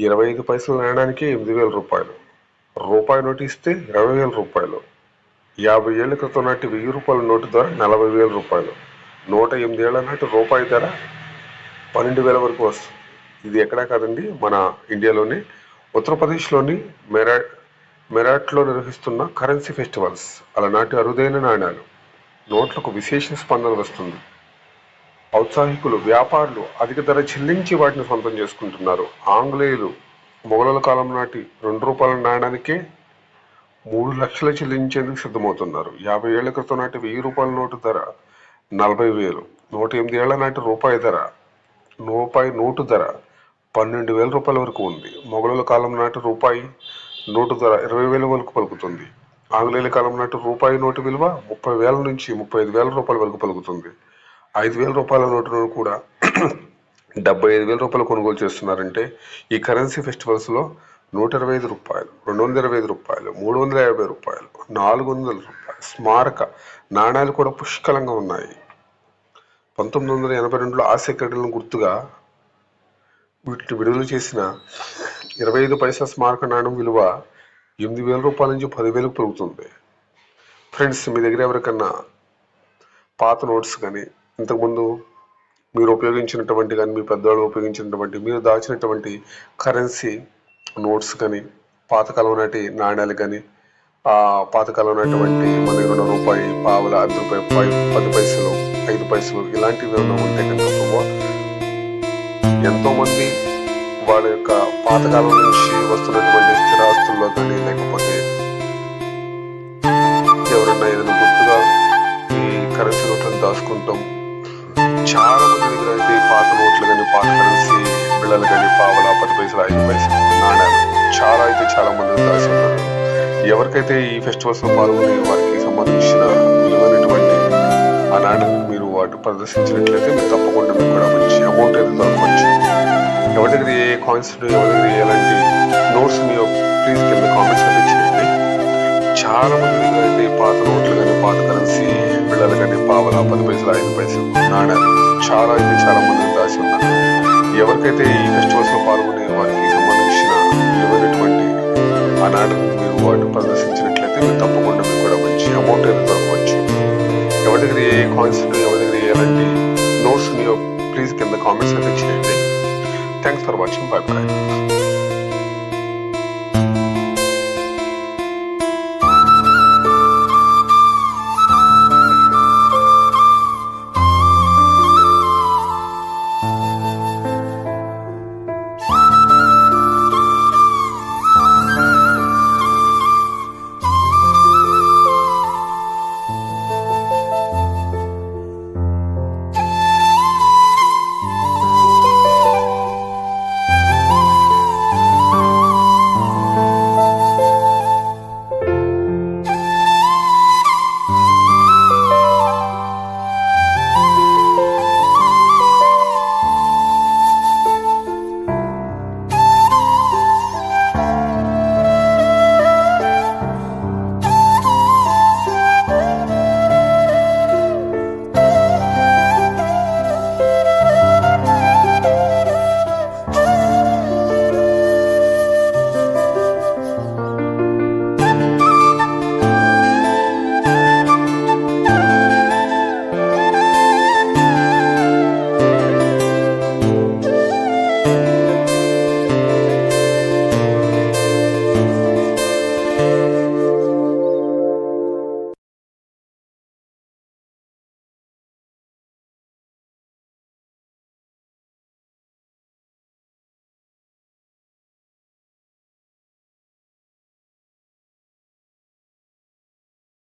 25 పైసల నాణ్యానికి 8,000 రూపాయలు. రూపాయి నోటు ఇస్తే 20,000 రూపాయలు. 50 ఏళ్ల క్రితం నాటి 1000 రూపాయల నోటు ధర 40,000 రూపాయలు. 108 ఏళ్ల నాటి రూపాయి ధర 12,000 వరకు వస్తుంది. ఇది ఎక్కడా కాదండి, మన ఇండియాలోనే ఉత్తరప్రదేశ్లోని మెరాట్లో నిర్వహిస్తున్న కరెన్సీ ఫెస్టివల్స్. అలనాటి అరుదైన నాణ్యాలు నోట్లకు విశేష స్పందన వస్తుంది. ఔత్సాహికులు, వ్యాపారులు అధిక ధర చెల్లించి వాటిని సొంతం చేసుకుంటున్నారు. ఆంగ్లేయులు మొఘలుల కాలం నాటి 2 రూపాయల నాణ్యానికే 3 లక్షలు చెల్లించేందుకు సిద్ధమవుతున్నారు. 50 ఏళ్ల క్రితం నాటి 1000 రూపాయల నోటు ధర 40,000. 108 ఏళ్ల నాటి రూపాయి నోటు ధర 12,000 రూపాయల వరకు ఉంది. మొఘలుల కాలం నాటి రూపాయి నోటు ధర 20,000 వరకు పలుకుతుంది. ఆంగ్లేయుల కాలం నాటి రూపాయి నోటు విలువ 30,000 నుంచి 35,000 రూపాయల వరకు పలుకుతుంది. 5,000 రూపాయల నోటును కూడా 75,000 రూపాయలు కొనుగోలు చేస్తున్నారంటే ఈ కరెన్సీ ఫెస్టివల్స్లో 125 రూపాయలు, 225 రూపాయలు, 350 రూపాయలు, 400 రూపాయలు స్మారక నాణ్యాలు కూడా పుష్కలంగా ఉన్నాయి. 1982లో ఆసియా క్రీడలను గుర్తుగా వీటిని విడుదల చేసిన 25 పైసా స్మారక నాణ్యం విలువ 8,000 రూపాయల నుంచి 10,000కు పెరుగుతుంది. ఫ్రెండ్స్, మీ దగ్గర ఎవరికన్నా పాత నోట్స్ కానీ, ఇంతకుముందు మీరు ఉపయోగించినటువంటి కానీ, మీ పెద్దవాళ్ళు ఉపయోగించినటువంటి, మీరు దాచినటువంటి కరెన్సీ నోట్స్ కానీ, పాతకాలం నాటి నాణ్యాలు కానీ, పాతకాలం నాటువంటి మన దగ్గర ఉన్న రూపాయి, పావుల, 5 రూపాయి, 10 పైసలు, 5 పైసలు ఇలాంటివి ఏమైనా ఉంటే కనుక ఎంతోమంది వాళ్ళ యొక్క పాతకాలం నుంచి వస్తున్నటువంటి స్థిరాస్తుల్లో కానీ, లేకపోతే ఎవరన్నా ఏదైనా గుర్తుగా ఈ కరెన్సీ నోట్లను దాచుకుంటాం. చాలా మంది దగ్గర అయితే పాత నోట్లు కానీ, పాత కరెన్సీ బిళ్ళలు కానీ, పావల, 10 పైసలు, 5 పైసలు నాణ్యాలు చాలా మంది దాచి ఉన్నారు. ఎవరికైతే ఈ ఫెస్టివల్స్ లో పాల్గొనే వారికి సంబంధించిన విలువైనటువంటి ఆ నాణ్యాలను మీరు వాటి ప్రదర్శించినట్లయితే మీరు తప్పకుండా మీకు కూడా మంచి అమౌంట్ అయితే దొరకవచ్చు. ఎవరి దగ్గర ఏ కాయిన్స్, ఎవరి దగ్గర ఎలాంటి నోట్స్ ఉన్నాయో ప్లీజ్ కింద కామెంట్స్ అయితే చేయండి. చాలా మంది దగ్గర అయితే పాత నోట్లు కానీ, పాత కరెన్సీ బిళ్ళలు కానీ, పావల, 10 పైసలు, 5 పైసలు నాణ్యాలు చాలా మంది దాచి ఉన్నారు. ఎవరికైతే ఈ ఫెస్టివల్స్ లో పాల్గొనే వారికి సంబంధించిన విలువైనటువంటి ఆ నాణ్యాలను మీరు వాటిని ప్రదర్శించినట్లయితే మీరు తప్పకుండా మీకు కూడా మంచి అమౌంట్ అయితే దొరకవచ్చు. ఎవరి దగ్గర ఏ కాయిన్స్, ఎవరి దగ్గర ఎలాంటి నోట్స్ ఉన్నాయో ప్లీజ్ కింద కామెంట్స్ అయితే చేయండి. Thanks for watching. By by.